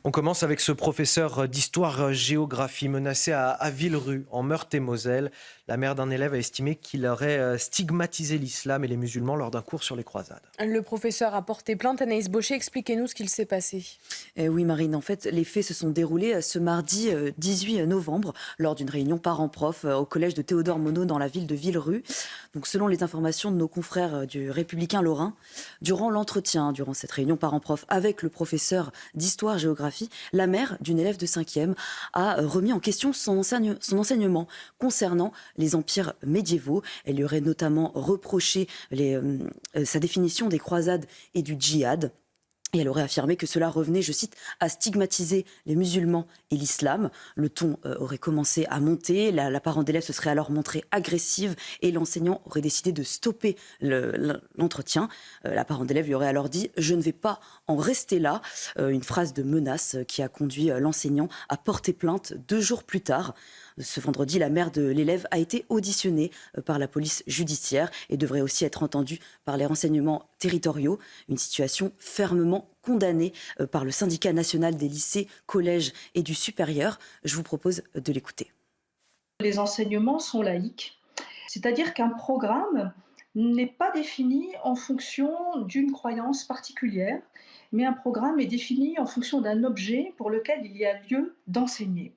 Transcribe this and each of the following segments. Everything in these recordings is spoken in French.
On commence avec ce professeur d'histoire-géographie menacé à Villerue, en Meurthe-et-Moselle. La mère d'un élève a estimé qu'il aurait stigmatisé l'islam et les musulmans lors d'un cours sur les croisades. Le professeur a porté plainte. Anaïs Baucher, expliquez-nous ce qu'il s'est passé. Oui, Marine, en fait, les faits se sont déroulés ce mardi 18 novembre lors d'une réunion parents-prof au collège de Théodore Monod dans la ville de Villerue. Donc, selon les informations de nos confrères du Républicain Lorrain, durant cette réunion parents-prof avec le professeur d'histoire-géographie, la mère d'une élève de 5e a remis en question son enseignement concernant les empires médiévaux. Elle lui aurait notamment reproché sa définition des croisades et du djihad. Et elle aurait affirmé que cela revenait, je cite, à stigmatiser les musulmans et l'islam. Le ton aurait commencé à monter, la parent d'élève se serait alors montrée agressive et l'enseignant aurait décidé de stopper l'entretien. La parent d'élève lui aurait alors dit « Je ne vais pas en rester là », une phrase de menace qui a conduit l'enseignant à porter plainte 2 jours plus tard. Ce vendredi, la mère de l'élève a été auditionnée par la police judiciaire et devrait aussi être entendue par les renseignements territoriaux. Une situation fermement condamnée par le syndicat national des lycées, collèges et du supérieur. Je vous propose de l'écouter. Les enseignements sont laïques, c'est-à-dire qu'un programme n'est pas défini en fonction d'une croyance particulière, mais un programme est défini en fonction d'un objet pour lequel il y a lieu d'enseigner.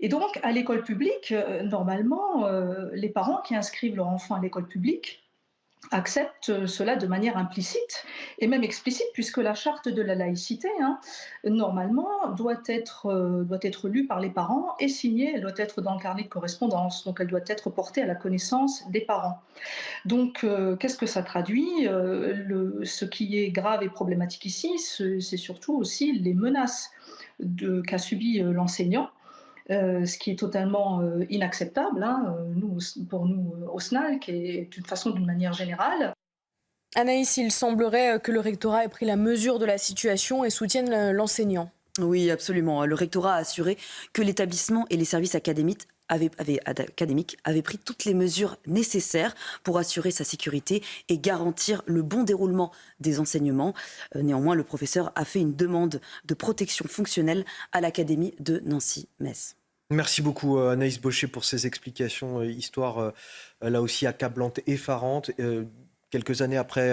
Et donc, à l'école publique, normalement, les parents qui inscrivent leur enfant à l'école publique acceptent cela de manière implicite et même explicite, puisque la charte de la laïcité, normalement, doit être lue par les parents et signée, elle doit être dans le carnet de correspondance, donc elle doit être portée à la connaissance des parents. Donc, qu'est-ce que ça traduit? Ce qui est grave et problématique ici, c'est surtout aussi les menaces qu'a subi l'enseignant, ce qui est totalement inacceptable, pour nous au SNALC et d'une manière générale. Anaïs, il semblerait que le rectorat ait pris la mesure de la situation et soutienne l'enseignant. Oui, absolument. Le rectorat a assuré que l'établissement et les services académiques avaient pris toutes les mesures nécessaires pour assurer sa sécurité et garantir le bon déroulement des enseignements. Néanmoins, le professeur a fait une demande de protection fonctionnelle à l'Académie de Nancy-Metz. Merci beaucoup Anaïs Baucher pour ces explications, histoire là aussi accablante, effarante. Quelques années après